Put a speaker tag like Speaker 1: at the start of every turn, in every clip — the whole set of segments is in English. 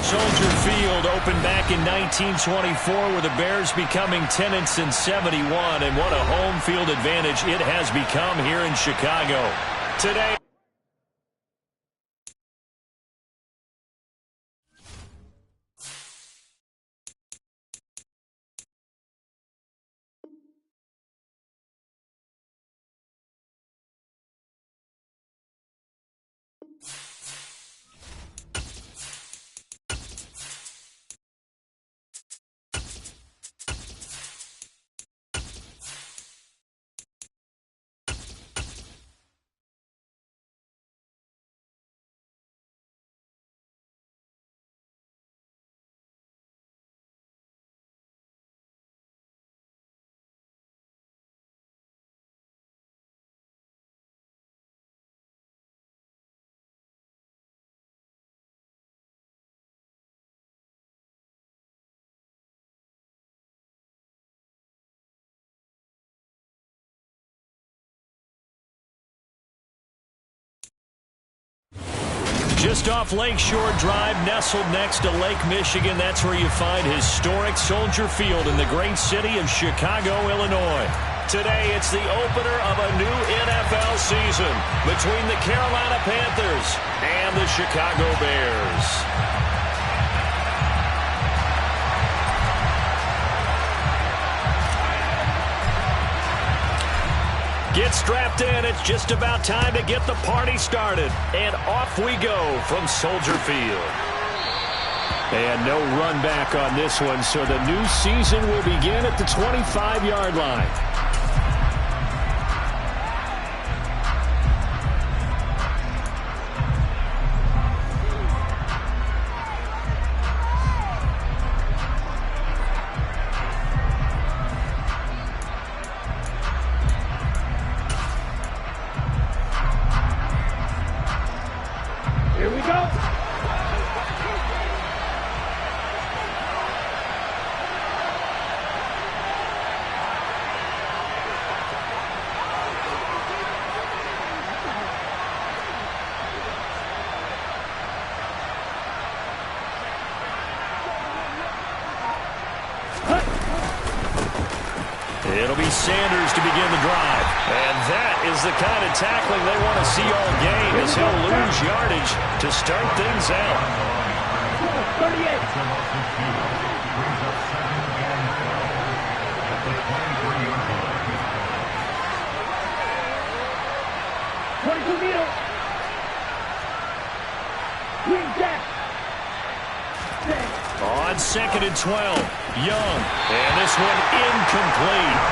Speaker 1: Soldier Field opened back in 1924 with the Bears becoming tenants in 71, and what a home field advantage it has become here in Chicago. Today, just off Lakeshore Drive, nestled next to Lake Michigan. That's where you find historic Soldier Field in the great city of Chicago, Illinois. Today, it's the opener of a new NFL season between the Carolina Panthers and the Chicago Bears. Get strapped in. It's just about time to get the party started. And off we go from Soldier Field. And no run back on this one, so the new season will begin at the 25-yard line. It'll be Sanders to begin the drive. And that is the kind of tackling they want to see all game, as he'll lose yardage to start things out.
Speaker 2: 22 meters. Green jack.
Speaker 1: On 2nd and 12, Young. And this one incomplete.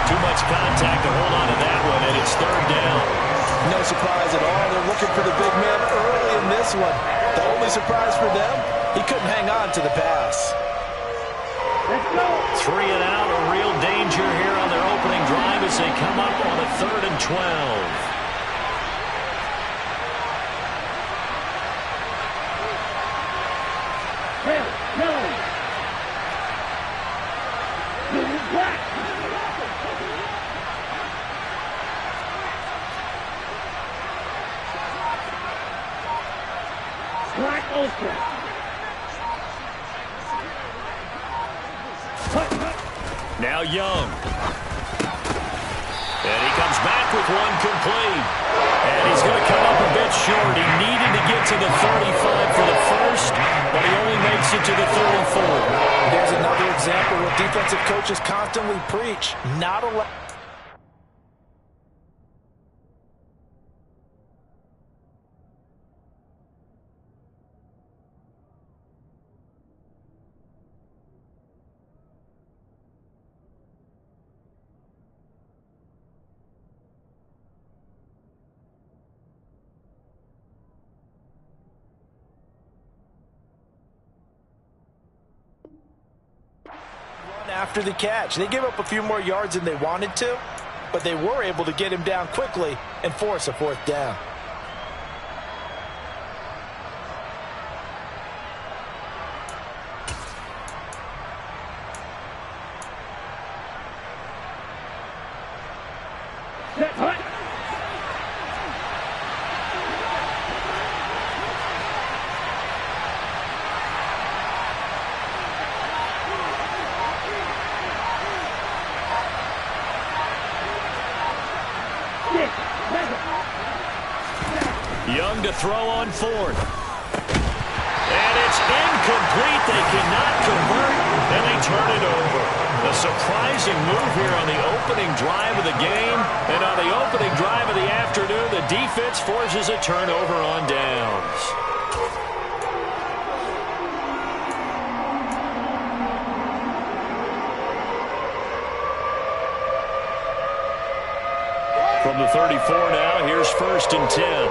Speaker 1: Too much contact to hold on to that one, and it's 3rd down.
Speaker 3: No surprise at all. They're looking for the big man early in this one. The only surprise for them, he couldn't hang on to the pass.
Speaker 2: Let's go.
Speaker 1: 3 and out, a real danger here on their opening drive as they come up on a 3rd and 12. Now Young. And he comes back with one complete. And he's going to come up a bit short. He needed to get to the 35 for the first, but he only makes it to the 34.
Speaker 3: There's another example what defensive coaches constantly preach. Not allow. After the catch. They gave up a few more yards than they wanted to, but they were able to get him down quickly and force a 4th down.
Speaker 1: Young to throw on fourth. And it's incomplete. They cannot convert, and they turn it over. A surprising move here on the opening drive of the game. And on the opening drive of the afternoon, the defense forces a turnover on downs. From the 34 now, here's 1st and 10.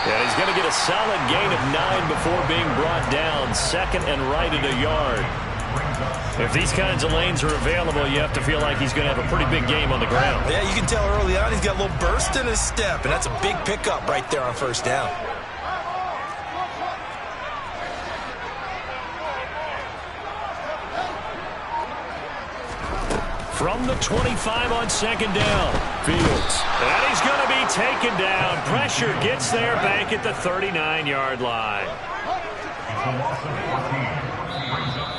Speaker 1: And he's going to get a solid gain of 9 before being brought down. 2nd and right at a yard. If these kinds of lanes are available, you have to feel like he's going to have a pretty big game on the ground.
Speaker 3: Yeah, you can tell early on he's got a little burst in his step, and that's a big pickup right there on 1st down.
Speaker 1: From the 25 on 2nd down, Fields. And he's going to be taken down. Pressure gets there back at the 39-yard line.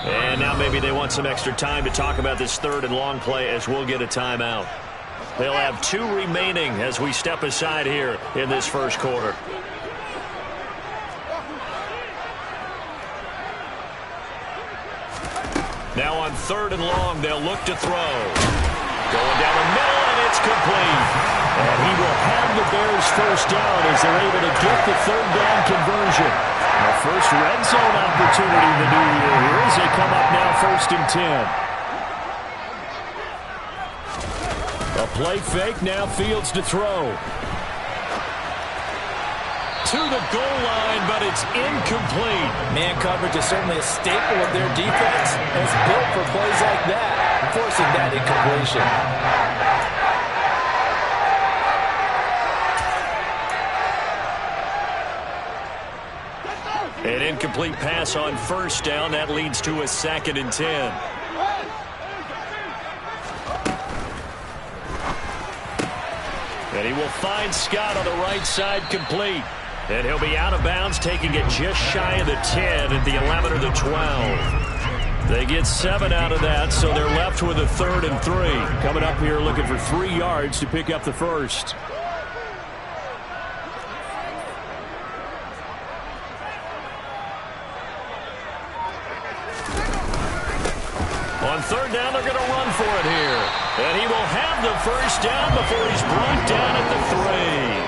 Speaker 1: And now maybe they want some extra time to talk about this 3rd and long play as we'll get a timeout. They'll have 2 remaining as we step aside here in this 1st quarter. Now on 3rd and long, they'll look to throw. Going down the middle, and it's complete. And he will have the Bears 1st down as they're able to get the 3rd down conversion. The first red zone opportunity in the new year here as they come up now 1st and 10. A play fake, now Fields to throw. To the goal line, but it's incomplete.
Speaker 3: Man coverage is certainly a staple of their defense, and it's built for plays like that, forcing that incompletion.
Speaker 1: An incomplete pass on 1st down. That leads to a 2nd and 10. And he will find Scott on the right side complete. And he'll be out of bounds, taking it just shy of the 10 at the 11 or the 12. They get 7 out of that, so they're left with a 3rd and 3. Coming up here looking for 3 yards to pick up the 1st. On 3rd down, they're going to run for it here. And he will have the 1st down before he's brought down at the 3.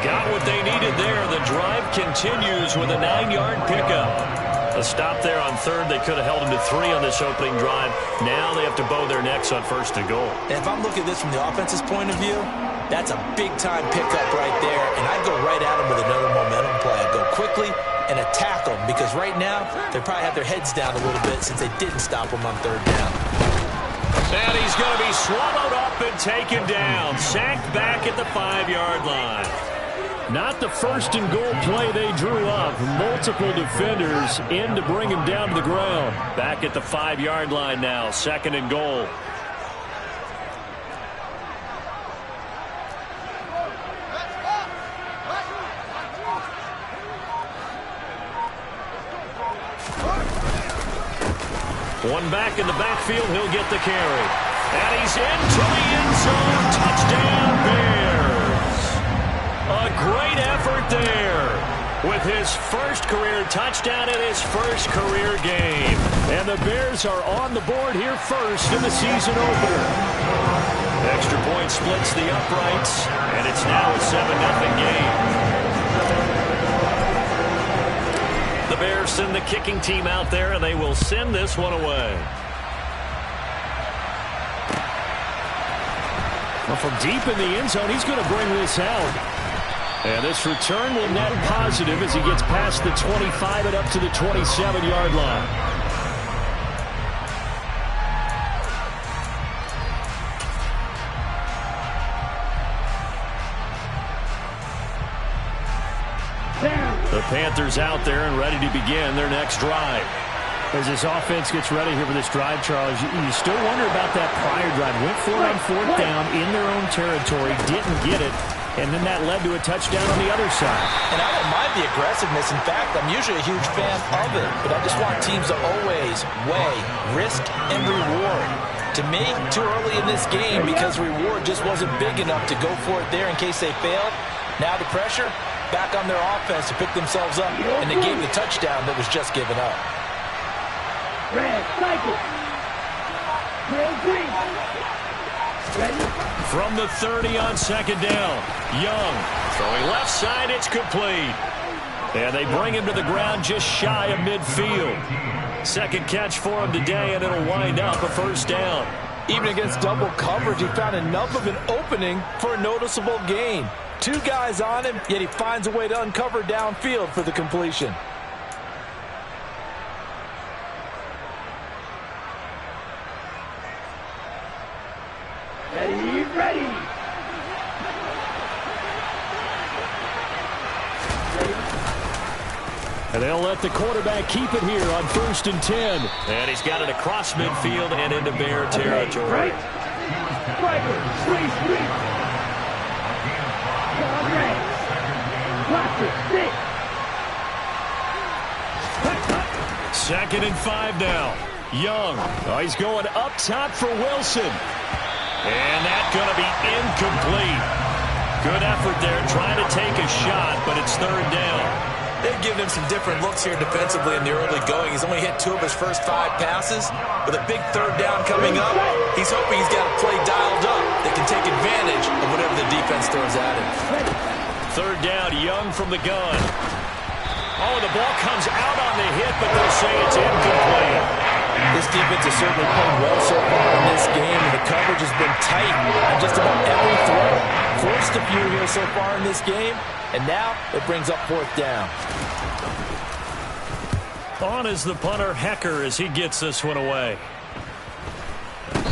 Speaker 1: Got what they needed there. The drive continues with a 9-yard pickup. A stop there on 3rd. They could have held him to 3 on this opening drive. Now they have to bow their necks on 1st and goal.
Speaker 3: And if I'm looking at this from the offense's point of view, that's a big-time pickup right there. And I'd go right at him with another momentum play. I'd go quickly and attack them because right now they probably have their heads down a little bit since they didn't stop him on 3rd down.
Speaker 1: And he's going to be swallowed up and taken down. Sacked back at the 5-yard line. Not the 1st and goal play they drew up. Multiple defenders in to bring him down to the ground. Back at the 5-yard line now. 2nd and goal. One back in the backfield. He'll get the carry. And he's into the end zone. Touchdown, Bears. A great effort there with his 1st career touchdown in his 1st career game. And the Bears are on the board here first in the season opener. Extra point splits the uprights, and it's now a 7-0 game. The Bears send the kicking team out there, and they will send this one away. Well, from deep in the end zone, he's going to bring this out. And this return will net positive as he gets past the 25 and up to the 27-yard line. The Panthers out there and ready to begin their next drive. As this offense gets ready here for this drive, Charles, you still wonder about that prior drive. Went for it on 4th down in their own territory, didn't get it, and then that led to a touchdown on the other side.
Speaker 3: And I don't mind the aggressiveness. In fact, I'm usually a huge fan of it, but I just want teams to always weigh risk and reward. To me, too early in this game because the reward just wasn't big enough to go for it there in case they failed. Now the pressure back on their offense to pick themselves up and negate the touchdown that was just given up.
Speaker 2: Red, cycle. Red, green. Ready?
Speaker 1: From the 30 on second down. Young throwing left side. It's complete. And they bring him to the ground just shy of midfield. Second catch for him today, and it'll wind up a first down.
Speaker 3: Even against double coverage, he found enough of an opening for a noticeable gain. Two guys on him, yet he finds a way to uncover downfield for the completion.
Speaker 2: Ready.
Speaker 1: And they'll let the quarterback keep it here on 1st and 10. And he's got it across midfield and into Bear territory.
Speaker 2: Right. Striker, three. Come red. Watch it, 6.
Speaker 1: 2nd and 5 now. Young. Oh, he's going up top for Wilson. And that's going to be incomplete. Good effort there trying to take a shot, but it's 3rd down.
Speaker 3: They've given him some different looks here defensively in the early going. He's only hit 2 of his first 5 passes. With a big 3rd down coming up, he's hoping he's got a play dialed up that can take advantage of whatever the defense throws at him.
Speaker 1: 3rd down, Young from the gun. Oh, the ball comes out on the hit, but they'll say it's incomplete.
Speaker 3: This defense has certainly played well so far in this game, and the coverage has been tight on just about every throw. Forced a few here so far in this game, and now it brings up 4th down.
Speaker 1: On is the punter, Hecker, as he gets this one away.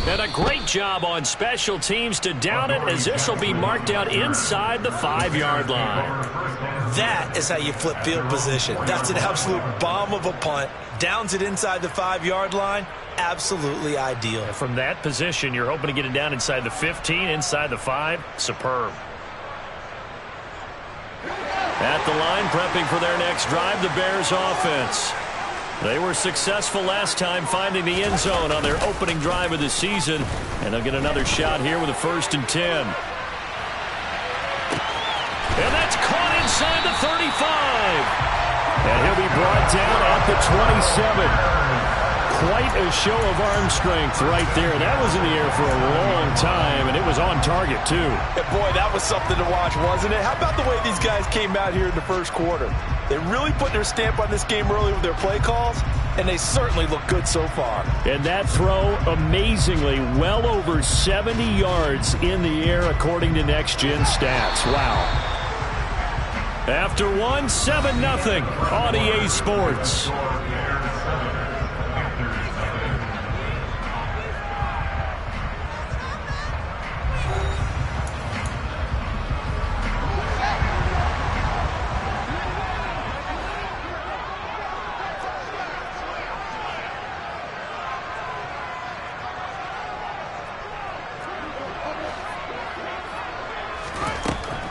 Speaker 1: And a great job on special teams to down it, as this will be marked out inside the 5-yard line.
Speaker 3: That is how you flip field position. That's an absolute bomb of a punt. Downs it inside the 5-yard line. Absolutely ideal.
Speaker 1: From that position, you're hoping to get it down inside the 15, inside the 5. Superb. At the line, prepping for their next drive, the Bears offense. They were successful last time finding the end zone on their opening drive of the season, and they'll get another shot here with a 1st and 10. And that's caught inside the 35. And he'll be brought down at the 27. Quite a show of arm strength right there. That was in the air for a long time, and it was on target, too.
Speaker 3: Yeah, boy, that was something to watch, wasn't it? How about the way these guys came out here in the first quarter? They really put their stamp on this game early with their play calls, and they certainly look good so far.
Speaker 1: And that throw, amazingly, well over 70 yards in the air, according to Next Gen Stats. Wow. After 7-0 on EA Sports.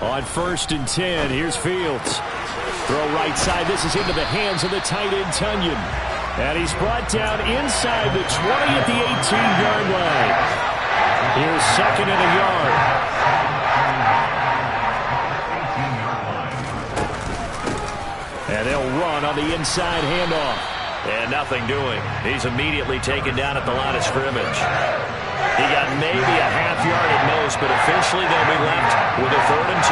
Speaker 1: On 1st and 10, here's Fields. Throw right side. This is into the hands of the tight end, Tunyon. And he's brought down inside the 20 at the 18-yard line. Here's 2nd and a yard. And they'll run on the inside handoff. And nothing doing. He's immediately taken down at the line of scrimmage. He got maybe a half yard at most, but officially they'll be left with a 3rd and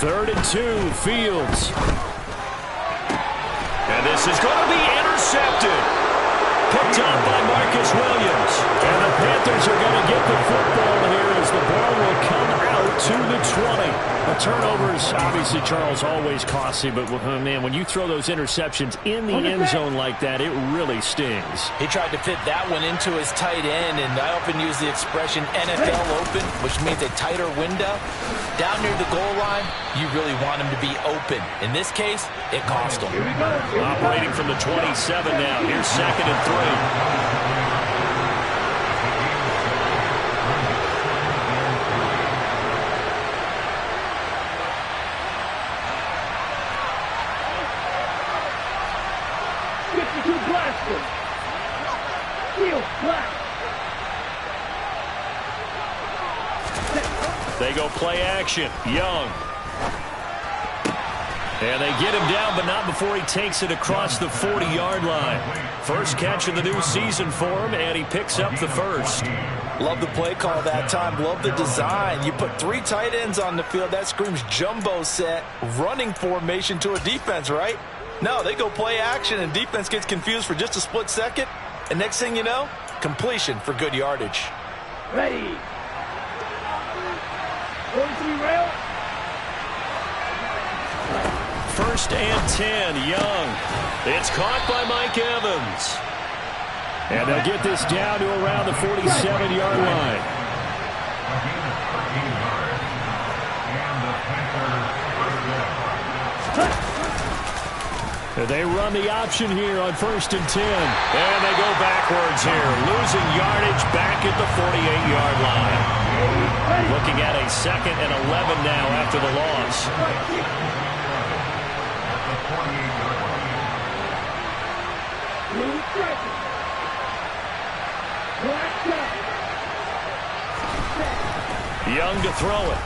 Speaker 1: 2. 3rd and 2, Fields. And this is going to be intercepted. Picked up by Marcus Williams. And the Panthers are going to get the football here as the ball will come out to the 20. A turnover is obviously, Charles, always costly, but man, when you throw those interceptions in the end zone like that, it really stings.
Speaker 3: He tried to fit that one into his tight end, and I often use the expression NFL open, which means a tighter window. Down near the goal line, you really want him to be open. In this case, it cost him.
Speaker 1: Operating from the 27 now. Here's 2nd and 3.
Speaker 2: Steal. Block.
Speaker 1: They go play action. Young. And they get him down, but not before he takes it across the 40-yard line. First catch of the new season for him, and he picks up the first.
Speaker 3: Love the play call that time. Love the design. You put 3 tight ends on the field. That screams jumbo set, running formation to a defense, right? No, they go play action, and defense gets confused for just a split second. And next thing you know, completion for good yardage.
Speaker 2: Ready. 43 rail.
Speaker 1: First and 10, Young. It's caught by Mike Evans. And they'll get this down to around the 47-yard line. They run the option here on first and 10. And they go backwards here, losing yardage back at the 48-yard line. Looking at a 2nd and 11 now after the loss. Young to throw it.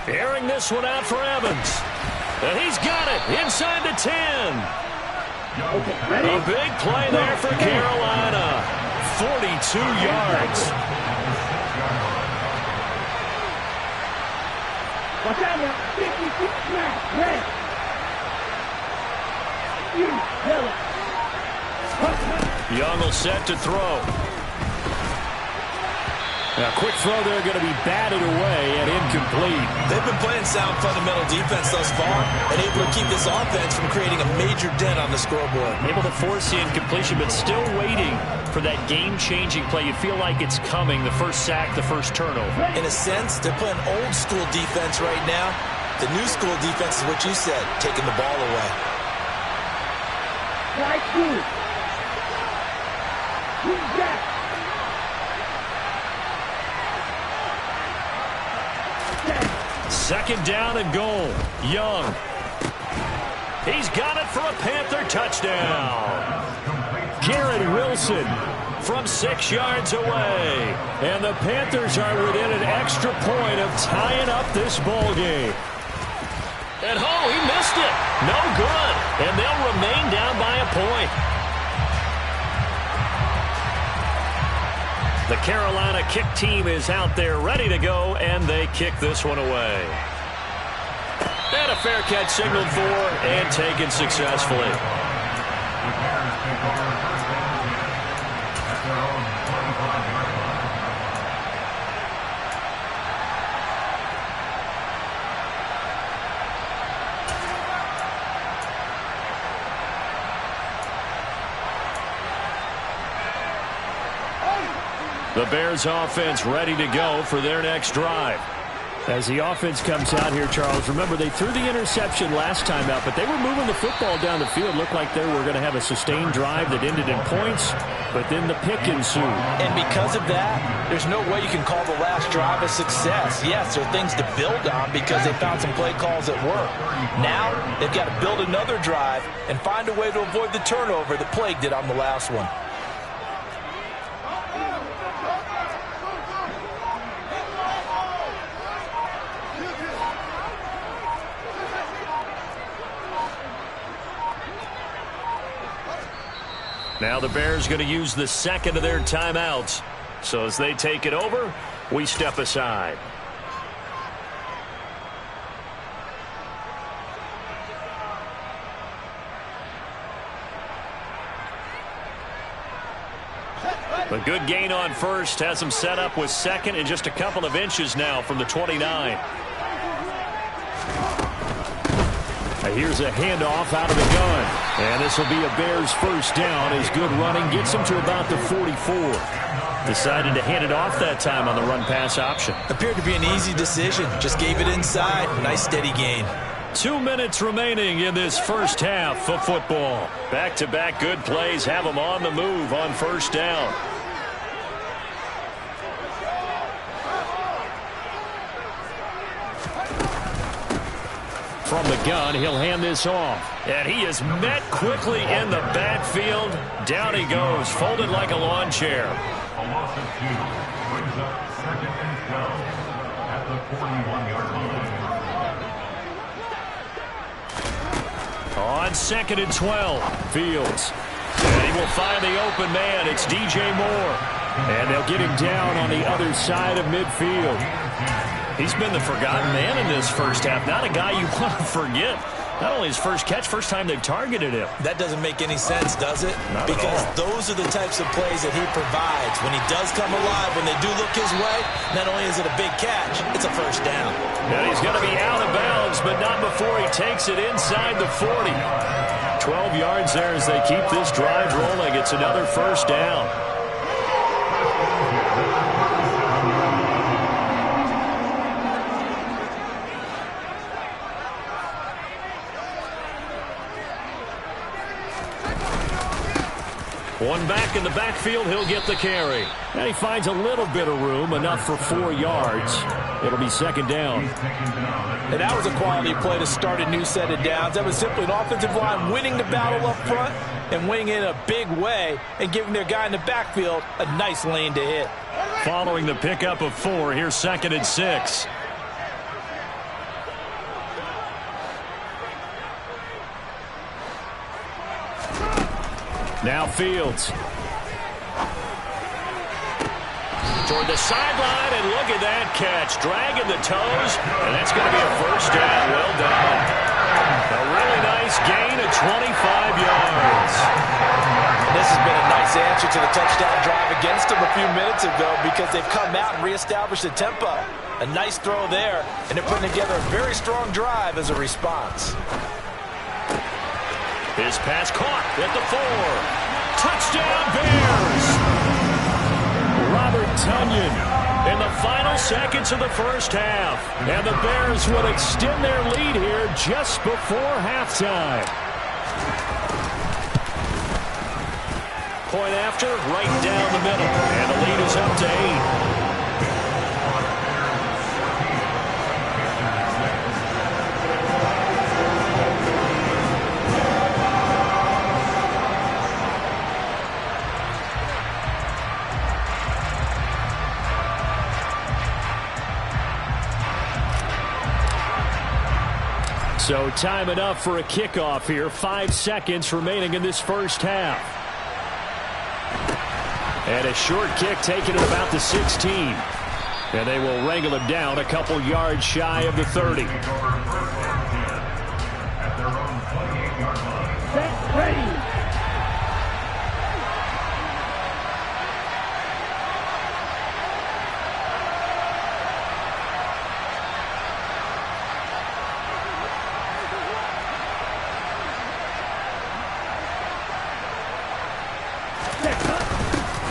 Speaker 1: Airing this one out for Evans. And he's got it inside the 10. A big play there for Carolina. 42 yards.
Speaker 2: Watch out now. 56 snap. Red.
Speaker 1: Young will set to throw. Now, quick throw there, going to be batted away and incomplete.
Speaker 3: They've been playing sound fundamental defense thus far and able to keep this offense from creating a major dent on the scoreboard.
Speaker 1: Able to force the incompletion, but still waiting for that game-changing play. You feel like it's coming, the first sack, the first turnover.
Speaker 3: In a sense, they're playing old-school defense right now. The new-school defense is what you said, taking the ball away.
Speaker 2: Right through. Who's that?
Speaker 1: Second down and goal. Young. He's got it for a Panther touchdown. Garrett Wilson from 6 yards away. And the Panthers are within an extra point of tying up this ball game. And he missed it. No good. And they'll remain down by a point. The Carolina kick team is out there ready to go, and they kick this one away. And a fair catch signaled for and taken successfully. The Bears offense ready to go for their next drive. As the offense comes out here, Charles, remember they threw the interception last time out, but they were moving the football down the field. Looked like they were going to have a sustained drive that ended in points, but then the pick ensued.
Speaker 3: And because of that, there's no way you can call the last drive a success. Yes, there are things to build on because they found some play calls that work. Now, they've got to build another drive and find a way to avoid the turnover that plagued it on the last one.
Speaker 1: Now the Bears going to use the second of their timeouts. So as they take it over, we step aside. A good gain on first has them set up with second and just a couple of inches now from the 29. Here's a handoff out of the gun. And this will be a Bears first down as good running gets them to about the 44. Decided to hand it off that time on the run-pass option.
Speaker 3: Appeared to be an easy decision. Just gave it inside. Nice steady gain.
Speaker 1: 2 minutes remaining in this first half of football. Back-to-back good plays have them on the move on first down. From the gun, he'll hand this off. And he is met quickly in the backfield. Down he goes, folded like a lawn chair.
Speaker 4: A loss of 2 brings up 2nd and 12 at the 41-yard line.
Speaker 1: On 2nd and 12, Fields. And he will find the open man. It's DJ Moore. And they'll get him down on the other side of midfield. He's been the forgotten man in this first half. Not a guy you want to forget. Not only his first catch, first time they've targeted him.
Speaker 3: That doesn't make any sense, does it?
Speaker 1: Not
Speaker 3: because
Speaker 1: at all.
Speaker 3: Those are the types of plays that he provides. When he does come alive, when they do look his way, not only is it a big catch, it's a first down.
Speaker 1: And he's going to be out of bounds, but not before he takes it inside the 40. 12 yards there as they keep this drive rolling. It's another first down. One back in the backfield, he'll get the carry. And he finds a little bit of room, enough for 4 yards. It'll be second down.
Speaker 3: And that was a quality play to start a new set of downs. That was simply an offensive line winning the battle up front and winning it in a big way and giving their guy in the backfield a nice lane to hit.
Speaker 1: Following the pickup of 4, here's 2nd and 6. Now Fields. Toward the sideline, and look at that catch. Dragging the toes, and that's going to be a first down. Well done. A really nice gain of 25 yards.
Speaker 3: This has been a nice answer to the touchdown drive against them a few minutes ago because they've come out and reestablished the tempo. A nice throw there, and they're putting together a very strong drive as a response.
Speaker 1: His pass caught at the 4. Touchdown Bears! Robert Tonyan in the final seconds of the first half. And the Bears will extend their lead here just before halftime. Point after, right down the middle. And the lead is up to 8. So time enough for a kickoff here. 5 seconds remaining in this first half. And a short kick taken at about the 16. And they will wrangle him down a couple yards shy of the 30.
Speaker 4: At their own 28-yard line.
Speaker 2: Set, ready.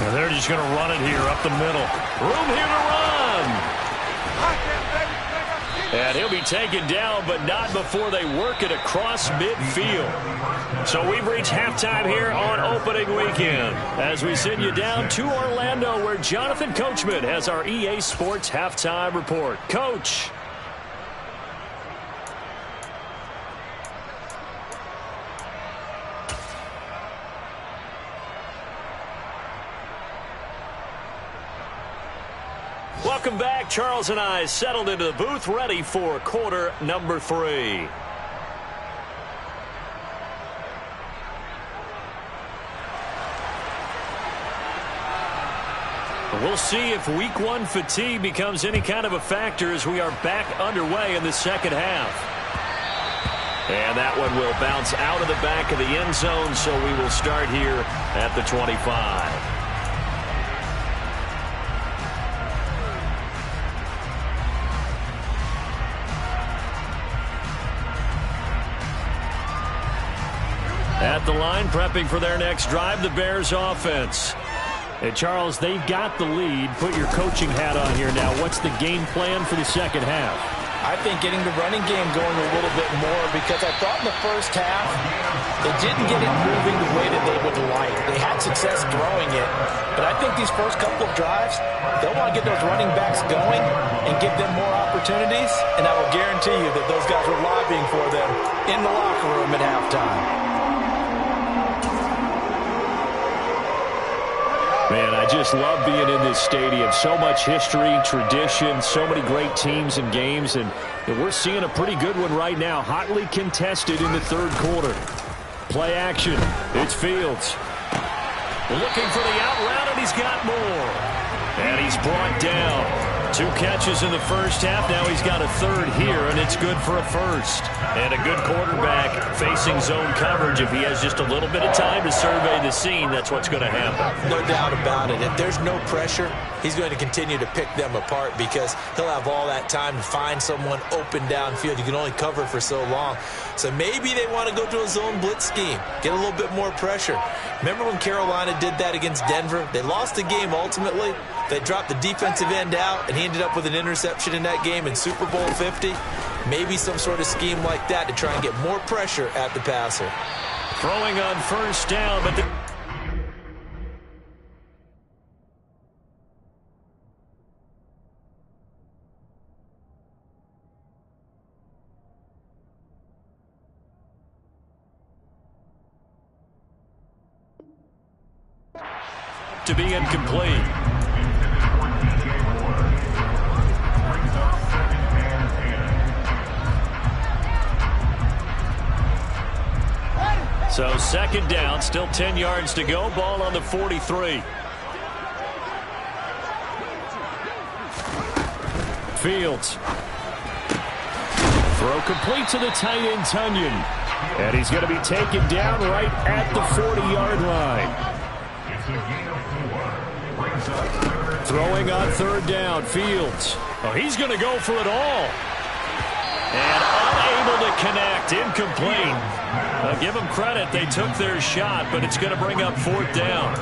Speaker 1: And they're just going to run it here up the middle. Room here to run. And he'll be taken down, but not before they work it across midfield. So we've reached halftime here on opening weekend as we send you down to Orlando where Jonathan Coachman has our EA Sports halftime report. Coach. Welcome back. Charles and I settled into the booth ready for quarter number 3. We'll see if week 1 fatigue becomes any kind of a factor as we are back underway in the second half. And that one will bounce out of the back of the end zone, so we will start here at the 25. At the line, prepping for their next drive, the Bears offense. And Charles, they've got the lead. Put your coaching hat on here now. What's the game plan for the second half?
Speaker 3: I think getting the running game going a little bit more, because I thought in the first half they didn't get it moving the way that they would like. They had success throwing it, but I think these first couple of drives, they'll want to get those running backs going and give them more opportunities, and I will guarantee you that those guys were lobbying for them in the locker room at halftime.
Speaker 1: Man, I just love being in this stadium. So much history, tradition, so many great teams and games, and we're seeing a pretty good one right now. Hotly contested in the third quarter. Play action. It's Fields. Looking for the out route, and he's got more. And he's brought down. 2 catches in the first half. Now he's got a third here, and it's good for a first. And a good quarterback facing zone coverage. If he has just a little bit of time to survey the scene, that's what's going to happen.
Speaker 3: No doubt about it. If there's no pressure, he's going to continue to pick them apart, because he'll have all that time to find someone open downfield. You can only cover for so long. So maybe they want to go to a zone blitz scheme, get a little bit more pressure. Remember when Carolina did that against Denver? They lost the game ultimately. They dropped the defensive end out, and he ended up with an interception in that game in Super Bowl 50. Maybe some sort of scheme like that to try and get more pressure at the passer.
Speaker 1: Throwing on first down, but to be incomplete. So second down, still 10 yards to go. Ball on the 43. Fields. Throw complete to the tight end, Tunyon. And he's going to be taken down right at the 40-yard line. Throwing on third down, Fields. Oh, he's going to go for it all. And unable to connect, incomplete. Give them credit, they took their shot, but it's going to bring up fourth down.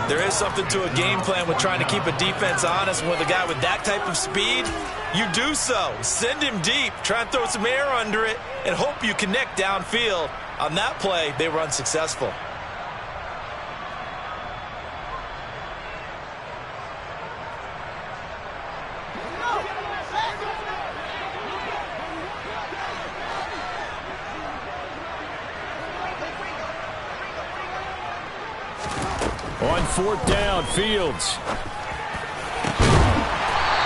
Speaker 3: There is something to a game plan with trying to keep a defense honest. With a guy with that type of speed, you do so. Send him deep, try and throw some air under it, and hope you connect downfield. On that play, they were unsuccessful.
Speaker 1: On fourth down, Fields.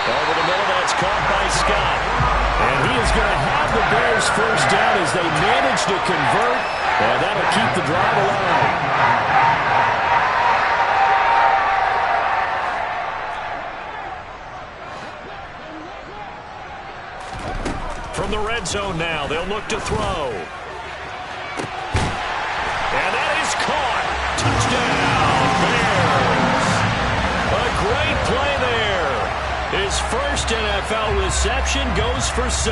Speaker 1: Over the middle, that's caught by Scott. And he is going to have the Bears first down as they manage to convert. And that'll keep the drive alive. From the red zone now, they'll look to throw. And that is caught. Touchdown, Bears. A great play there. His first NFL reception goes for 6.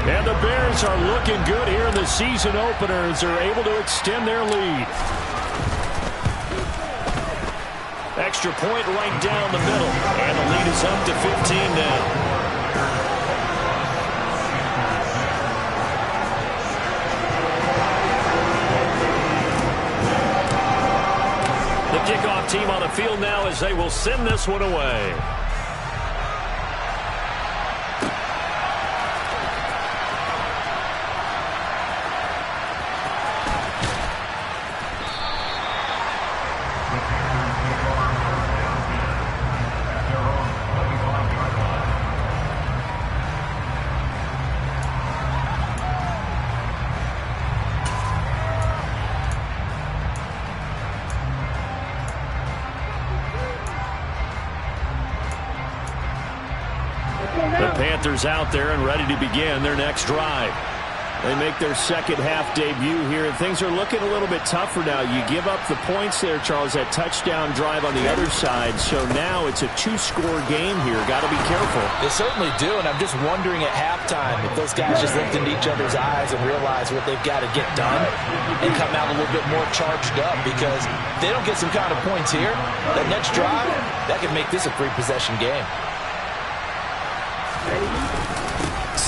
Speaker 1: And the Bears are looking good here in the season opener as they're able to extend their lead. Extra point right down the middle. And the lead is up to 15 now. The kickoff team on the field now as they will send this one away. The Panthers out there and ready to begin their next drive. They make their second half debut here, and things are looking a little bit tougher now. You give up the points there, Charles, that touchdown drive on the other side. So now it's a 2-score game here. Got to be careful.
Speaker 3: They certainly do, and I'm just wondering at halftime if those guys just looked into each other's eyes and realize what they've got to get done and come out a little bit more charged up, because if they don't get some kind of points here, that next drive, that could make this a 3-possession game.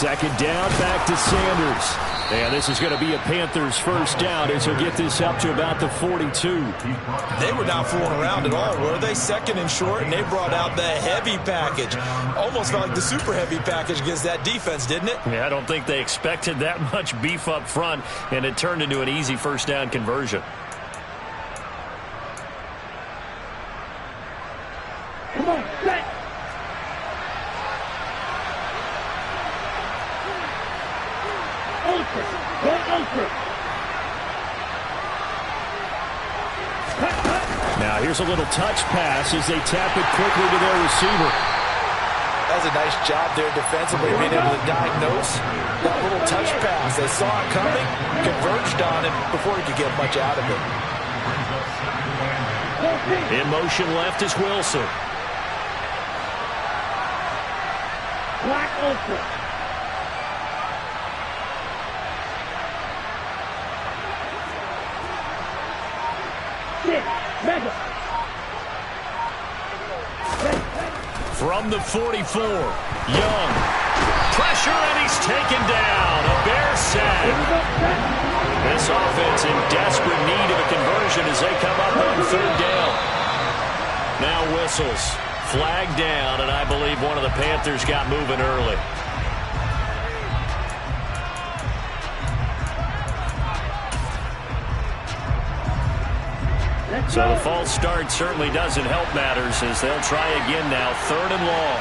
Speaker 1: Second down, back to Sanders. And this is going to be a Panthers first down as he'll get this up to about the 42.
Speaker 3: They were not fooling around at all, were they? Second and short, and they brought out the heavy package. Almost felt like the super heavy package against that defense, didn't it?
Speaker 1: Yeah, I don't think they expected that much beef up front, and it turned into an easy first down conversion.
Speaker 2: Come on, set. Ultra. Go ultra. Cut, cut.
Speaker 1: Now here's a little touch pass as they tap it quickly to their receiver.
Speaker 3: That's a nice job there defensively, being able to diagnose that little touch pass. They saw it coming, converged on it before he could get much out of it.
Speaker 1: In motion left is Wilson.
Speaker 2: Black ultra. Six. Mega.
Speaker 1: From the 44, Young. Pressure, and he's taken down. A Bear sack. This offense in desperate need of a conversion as they come up on third down. Now whistles. Flag down, and I believe one of the Panthers got moving early. So the false start certainly doesn't help matters as they'll try again now, third and long.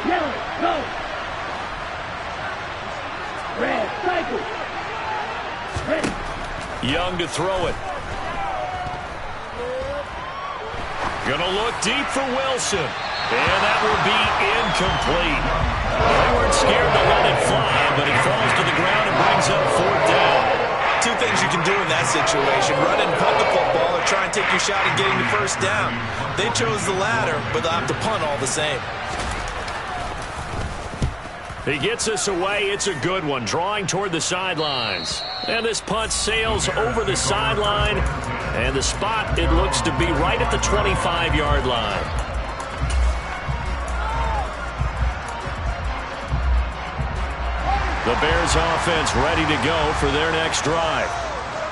Speaker 2: Yellow, go. Red, cycle. Red.
Speaker 1: Young to throw it. Gonna look deep for Wilson. And that will be incomplete. They weren't scared to let it fly, but it falls to the ground and brings up fourth down.
Speaker 3: Two things you can do in that situation: run and punt the football, or try and take your shot at getting the first down. They chose the latter, but they'll have to punt all the same.
Speaker 1: He gets us away. It's a good one, drawing toward the sidelines. And this punt sails over the sideline. And the spot, it looks to be right at the 25-yard line. The Bears offense ready to go for their next drive.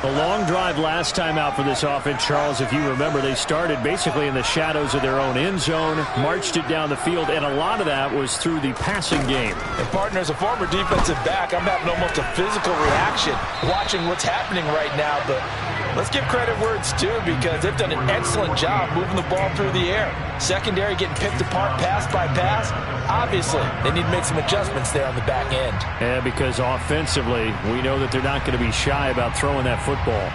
Speaker 1: A long drive last time out for this offense, Charles. If you remember, they started basically in the shadows of their own end zone, marched it down the field, and a lot of that was through the passing game.
Speaker 3: And partner, as a former defensive back, I'm having almost a physical reaction watching what's happening right now. But let's give credit where it's due, because they've done an excellent job moving the ball through the air. Secondary getting picked apart pass by pass. Obviously, they need to make some adjustments there on the back end.
Speaker 1: Yeah, because offensively, we know that they're not going to be shy about throwing that football.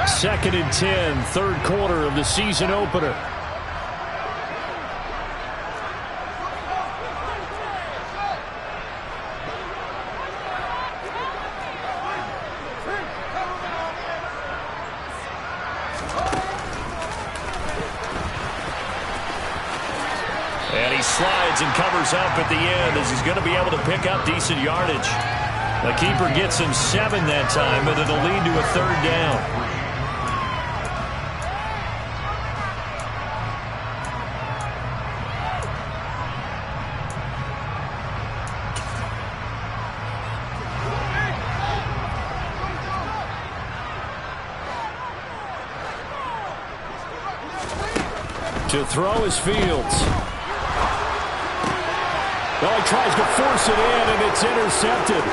Speaker 1: Second and 10, third quarter of the season opener. And he slides and covers up at the end as he's going to be able to pick up decent yardage. The keeper gets him 7 that time, but it'll lead to a third down. To throw is Fields. Well, he tries to force it in, and it's intercepted.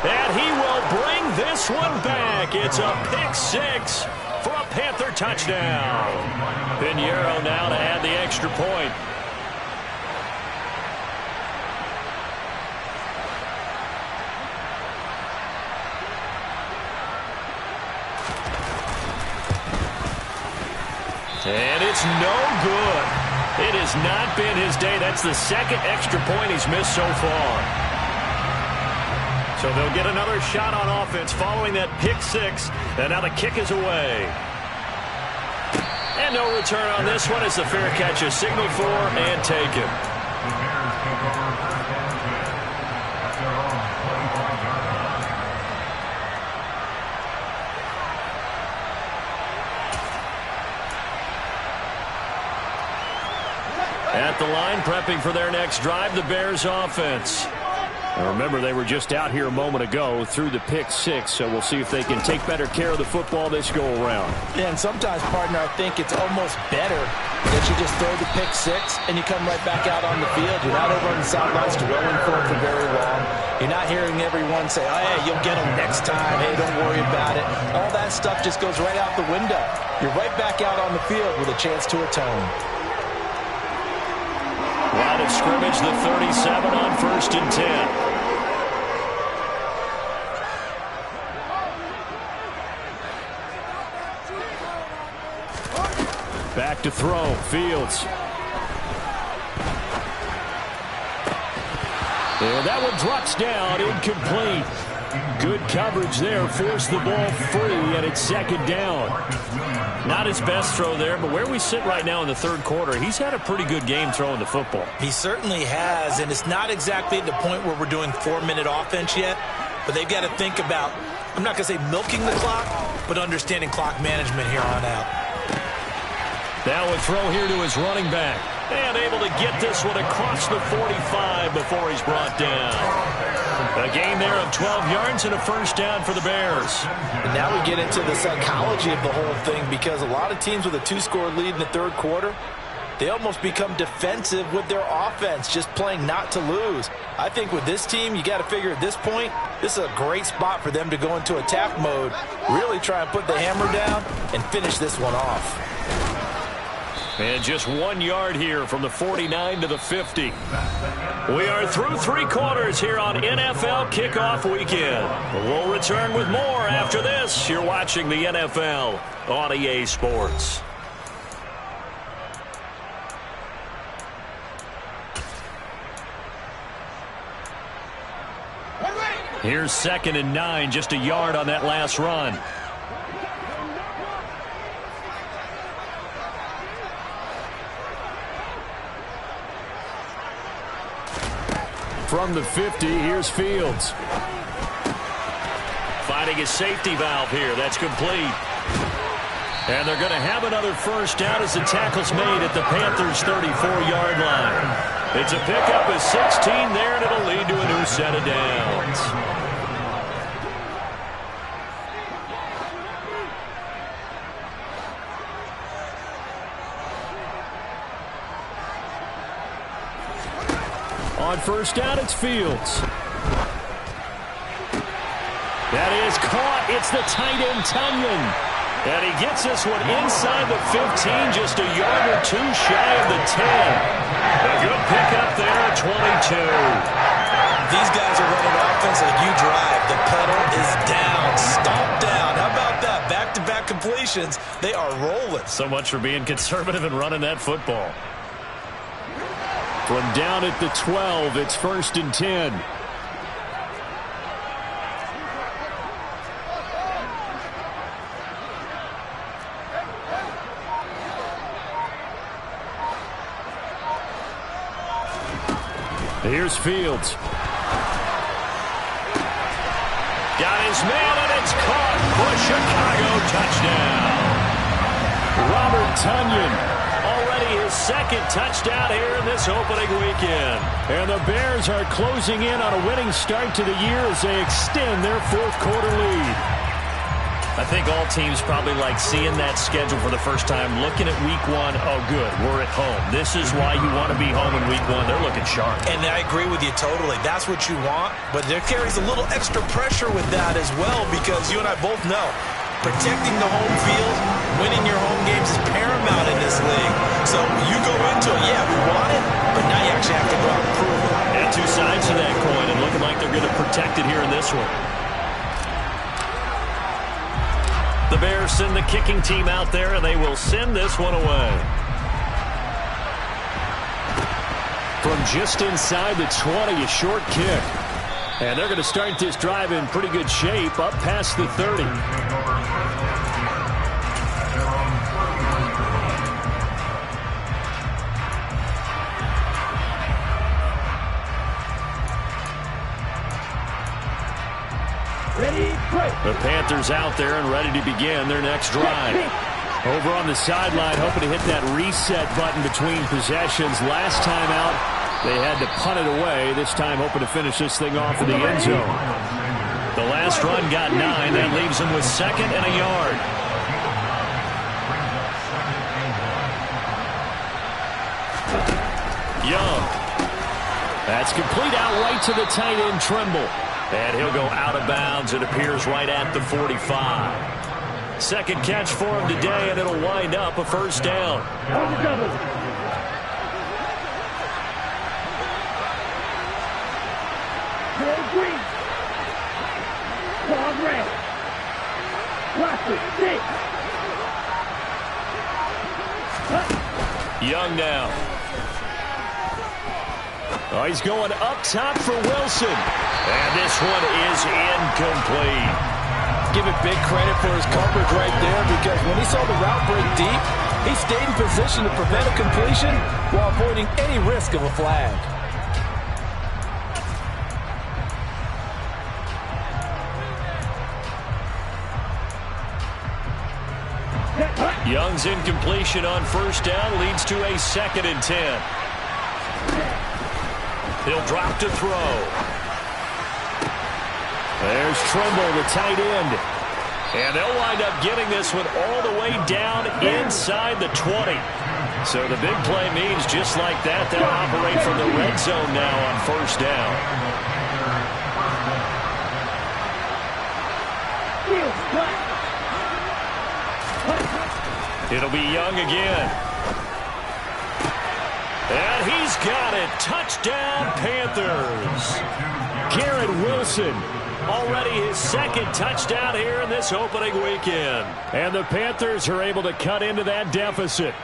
Speaker 1: And he will bring this one back. It's a pick six for a Panther touchdown. Pinheiro now to add the extra point. And it's no good. It has not been his day. That's the second extra point he's missed so far. So they'll get another shot on offense following that pick six. And now the kick is away. And no return on this one as the fair catch is signaled for and taken. At the line, prepping for their next drive, the Bears offense. Now remember, they were just out here a moment ago through the pick six, so we'll see if they can take better care of the football this go-around.
Speaker 3: Yeah, and sometimes, partner, I think it's almost better that you just throw the pick six and you come right back out on the field. You're not over on the sidelines dwelling for it for very long. You're not hearing everyone say, oh, hey, you'll get them next time. Hey, don't worry about it. All that stuff just goes right out the window. You're right back out on the field with a chance to atone.
Speaker 1: Line of scrimmage, the 37 on 1st and 10. Back to throw, Fields. And that one drops down, incomplete. Good coverage there, forced the ball free, and it's 2nd down. Not his best throw there, but where we sit right now in the 3rd quarter, he's had a pretty good game throwing the football.
Speaker 3: He certainly has, and it's not exactly at the point where we're doing 4-minute offense yet, but they've got to think about, I'm not going to say milking the clock, but understanding clock management here on out.
Speaker 1: Now a throw here to his running back. And able to get this one across the 45 before he's brought down. A gain there of 12 yards and a 1st down for the Bears.
Speaker 3: And now we get into the psychology of the whole thing, because a lot of teams with a 2-score lead in the 3rd quarter, they almost become defensive with their offense, just playing not to lose. I think with this team, you got to figure at this point, this is a great spot for them to go into attack mode, really try and put the hammer down and finish this one off.
Speaker 1: And just 1 yard here from the 49 to the 50. We are through 3 quarters here on NFL Kickoff Weekend. We'll return with more after this. You're watching the NFL on EA Sports. Here's 2nd and 9, just a yard on that last run. From the 50, here's Fields. Finding his safety valve here. That's complete. And they're going to have another 1st down as the tackle's made at the Panthers' 34-yard line. It's a pickup of 16 there, and it'll lead to a new set of downs. On 1st down, it's Fields. That is caught. It's the tight end, Tunyon. And he gets this one inside the 15, just a yard or 2 shy of the 10. A good pickup there at 22.
Speaker 3: These guys are running offense like you drive. The pedal is down, stomped down. How about that? Back-to-back completions. They are rolling.
Speaker 1: So much for being conservative and running that football. From down at the 12, it's 1st and 10. Here's Fields. Got his man, and it's caught for a Chicago touchdown. Robert Tunyon. Already his 2nd touchdown here in this opening weekend. And the Bears are closing in on a winning start to the year as they extend their 4th quarter lead. I think all teams probably like seeing that schedule for the first time, looking at week 1. Oh, good, we're at home. This is why you want to be home in week 1. They're looking sharp.
Speaker 3: And I agree with you totally. That's what you want. But there carries a little extra pressure with that as well, because you and I both know protecting the home field, winning your home games is paramount in this league. So you go into it, yeah, we want it, but now you actually have to go out and prove it.
Speaker 1: And 2 sides to that coin, and looking like they're going to protect it here in this one. The Bears send the kicking team out there, and they will send this one away. From just inside the 20, a short kick. And they're going to start this drive in pretty good shape, up past the 30.
Speaker 2: Ready, break.
Speaker 1: The Panthers out there and ready to begin their next drive. Over on the sideline, hoping to hit that reset button between possessions. Last time out, they had to punt it away. This time, hoping to finish this thing off in the end zone. The last run got 9. That leaves them with 2nd and a yard. Young. That's complete out right to the tight end, Trimble. And he'll go out of bounds. It appears right at the 45. Second catch for him today, and it'll wind up a first down.
Speaker 2: Green. Ball red. Watch it. 6.
Speaker 1: Young now. Oh, he's going up top for Wilson. And this one is incomplete.
Speaker 3: Give it big credit for his coverage right there, because when he saw the route break deep, he stayed in position to prevent a completion while avoiding any risk of a flag.
Speaker 1: Young's incompletion on first down leads to a 2nd and 10. He'll drop to throw. There's Trimble, the tight end. And they'll wind up getting this one all the way down inside the 20. So the big play means just like that, they'll operate from the red zone now on first down. It'll be Young again. And he's got it. Touchdown, Panthers. Garrett Wilson. Already his 2nd touchdown here in this opening weekend. And the Panthers are able to cut into that deficit.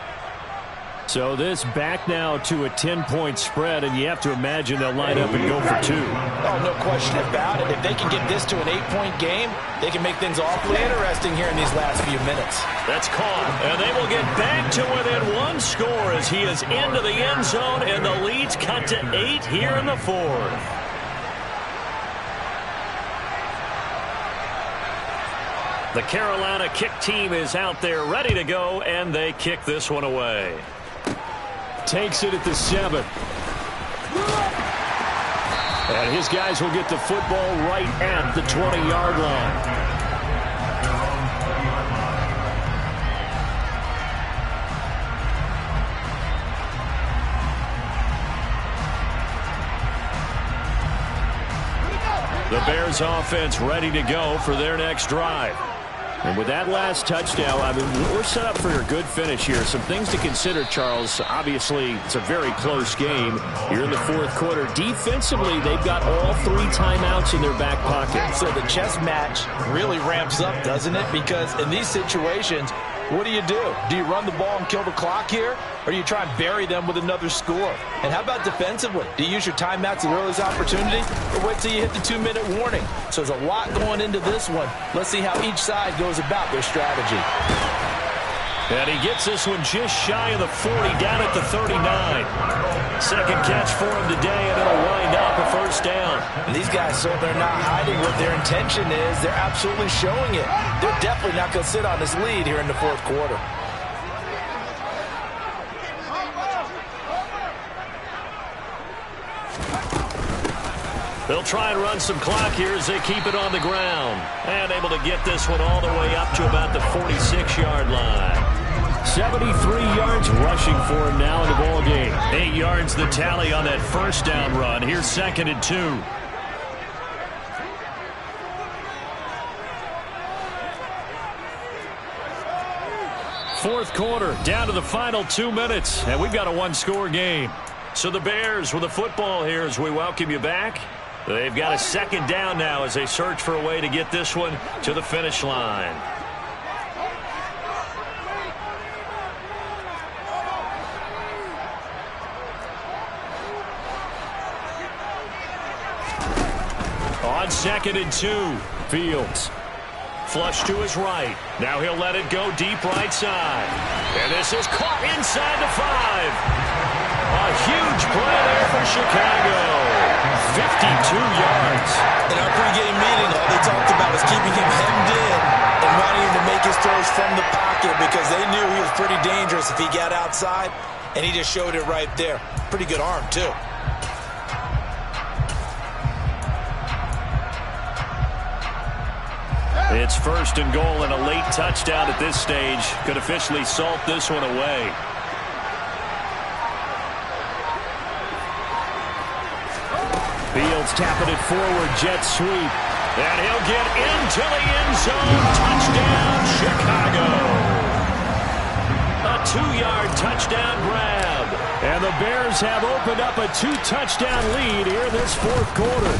Speaker 1: So this back now to a 10-point spread, and you have to imagine they'll line up and go for 2.
Speaker 3: Oh, no question about it. If they can get this to an 8-point game, they can make things awfully interesting here in these last few minutes.
Speaker 1: That's caught, and they will get back to within 1 score as he is into the end zone, and the lead's cut to 8 here in the 4th. The Carolina kick team is out there ready to go, and they kick this one away. Takes it at the 7. And his guys will get the football right at the 20-yard line. The Bears offense ready to go for their next drive. And with that last touchdown, I mean, we're set up for a good finish here. Some things to consider, Charles. Obviously, it's a very close game. You're in the 4th quarter. Defensively, they've got all 3 timeouts in their back pocket.
Speaker 3: So the chess match really ramps up, doesn't it? Because in these situations, what do? Do you run the ball and kill the clock here? Or do you try and bury them with another score? And how about defensively? Do you use your timeouts at the earliest opportunity? Or wait till you hit the 2-minute warning? So there's a lot going into this one. Let's see how each side goes about their strategy.
Speaker 1: And he gets this one just shy of the 40, down at the 39. Second catch for him today, and it'll wind up a first down.
Speaker 3: And these guys, so they're not hiding what their intention is. They're absolutely showing it. They're definitely not going to sit on this lead here in the 4th quarter.
Speaker 1: They'll try and run some clock here as they keep it on the ground. And able to get this one all the way up to about the 46-yard line. 73 yards rushing for him now in the ball game. 8 yards the tally on that first down run. Here's 2nd and 2. Fourth quarter, down to the final 2 minutes, and we've got a 1-score game. So the Bears with the football here as we welcome you back. They've got a 2nd down now as they search for a way to get this one to the finish line. On 2nd and 2, Fields. Flush to his right. Now he'll let it go deep right side. And this is caught inside the 5. A huge play there for Chicago. 52 yards.
Speaker 3: In our pregame meeting, all they talked about was keeping him hemmed in and wanting him to make his throws from the pocket because they knew he was pretty dangerous if he got outside, and he just showed it right there. Pretty good arm, too.
Speaker 1: It's 1st and goal and a late touchdown at this stage. Could officially salt this one away. Fields tapping it forward, jet sweep. And he'll get into the end zone. Touchdown, Chicago. A 2-yard touchdown grab. And the Bears have opened up a 2-touchdown lead here in this 4th quarter.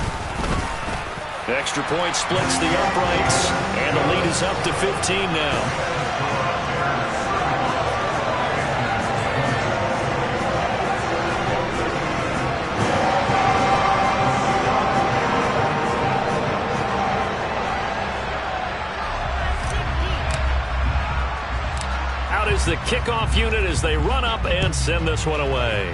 Speaker 1: The extra point splits the uprights, and the lead is up to 15 now. Out is the kickoff unit as they run up and send this one away.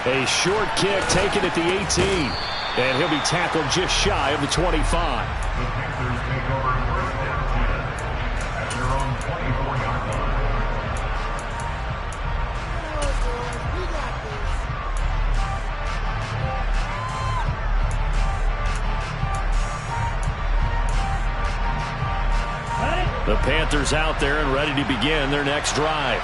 Speaker 1: A short kick taken at the 18. And he'll be tackled just shy of the 25.
Speaker 4: The Panthers take over 1st and 10 at their own 24-yard line.
Speaker 1: The Panthers out there and ready to begin their next drive.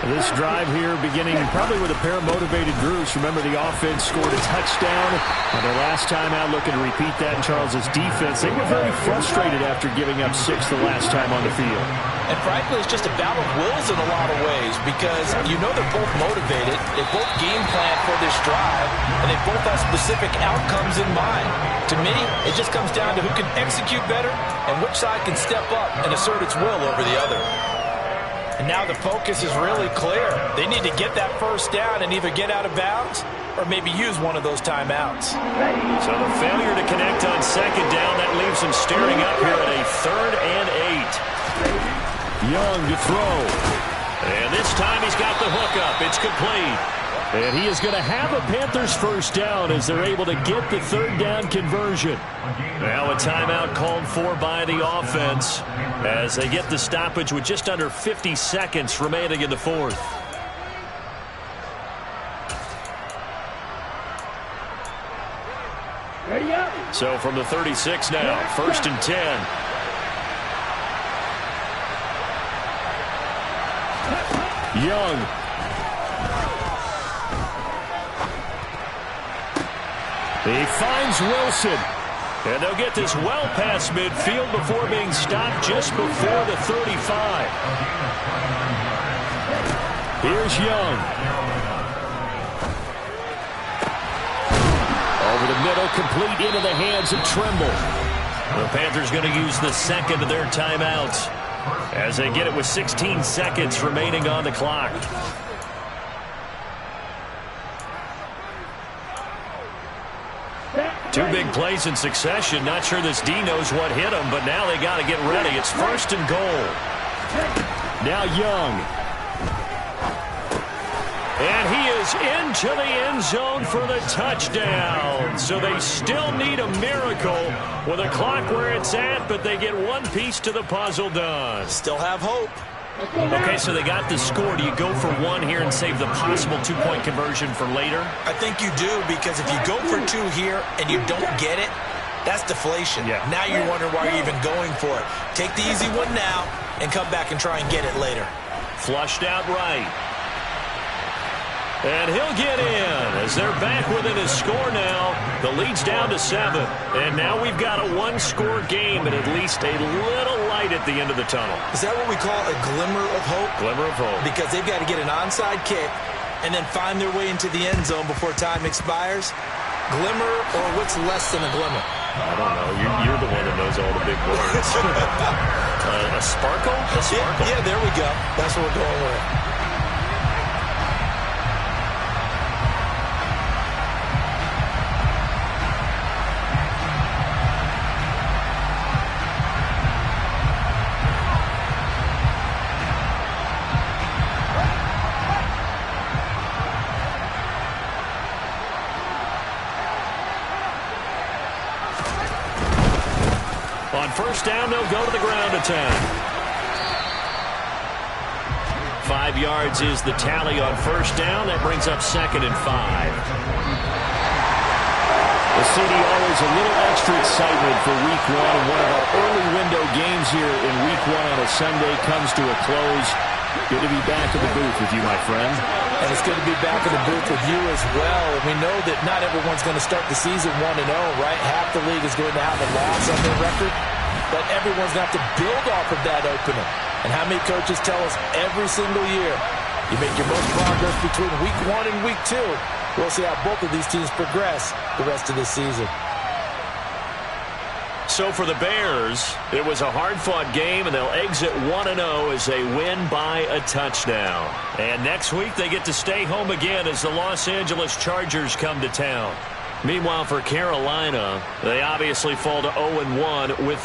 Speaker 1: This drive here beginning probably with a pair of motivated groups. Remember, the offense scored a touchdown on their last time out, looking to repeat that in Charles's defense. They were very frustrated after giving up 6 the last time on the field.
Speaker 3: And frankly, it's just a battle of wills in a lot of ways because you know they're both motivated. They both game plan for this drive, and they both have specific outcomes in mind. To me, it just comes down to who can execute better and which side can step up and assert its will over the other. And now the focus is really clear. They need to get that 1st down and either get out of bounds or maybe use one of those timeouts.
Speaker 1: So the failure to connect on 2nd down, that leaves them staring up here at a 3rd and 8. Young to throw. And this time he's got the hook up. It's complete. And he is going to have a Panthers 1st down as they're able to get the 3rd down conversion. Now a timeout called for by the offense as they get the stoppage with just under 50 seconds remaining in the 4th.
Speaker 2: Ready up.
Speaker 1: So from the 36 now, 1st and 10. Young. He finds Wilson. And they'll get this well past midfield before being stopped just before the 35. Here's Young. Over the middle, complete into the hands of Trimble. The Panthers going to use the 2nd of their timeouts as they get it with 16 seconds remaining on the clock. Two big plays in succession. Not sure this D knows what hit him, but now they got to get ready. It's 1st and goal. Now Young. And he is into the end zone for the touchdown. So they still need a miracle with a clock where it's at, but they get one piece to the puzzle done.
Speaker 3: Still have hope.
Speaker 1: Okay, so they got the score. Do you go for 1 here and save the possible 2-point conversion for later?
Speaker 3: I think you do, because if you go for 2 here and you don't get it, that's deflation.
Speaker 1: Yeah.
Speaker 3: Now you're wondering why you're even going for it. Take the easy one now and come back and try and get it later.
Speaker 1: Flushed out right. And he'll get in as they're back within his score now. The lead's down to 7. And now we've got a 1-score game and at least a little light at the end of the tunnel.
Speaker 3: Is that what we call a glimmer of hope?
Speaker 1: Glimmer of hope.
Speaker 3: Because they've got to get an onside kick and then find their way into the end zone before time expires. Glimmer, or what's less than a glimmer?
Speaker 1: I don't know. You're the one that knows all the big words. A sparkle? A sparkle.
Speaker 3: Yeah, there we go. That's what we're going with.
Speaker 1: first down, they'll go to the ground attack. 5 yards is the tally on first down. That brings up 2nd and 5. The CDO is a little extra excitement for Week 1, and one of our early window games here in Week 1 on a Sunday comes to a close. Good to be back in the booth with you, my friend.
Speaker 3: And it's good to be back in the booth with you as well. And we know that not everyone's going to start the season 1-0, right? Half the league is going to have a loss on their record, but everyone's going to have to build off of that opener. And how many coaches tell us every single year, you make your most progress between Week 1 and Week 2. We'll see how both of these teams progress the rest of this season.
Speaker 1: So for the Bears, it was a hard-fought game, and they'll exit 1-0 as they win by a touchdown. And next week, they get to stay home again as the Los Angeles Chargers come to town. Meanwhile, for Carolina, they obviously fall to 0-1 with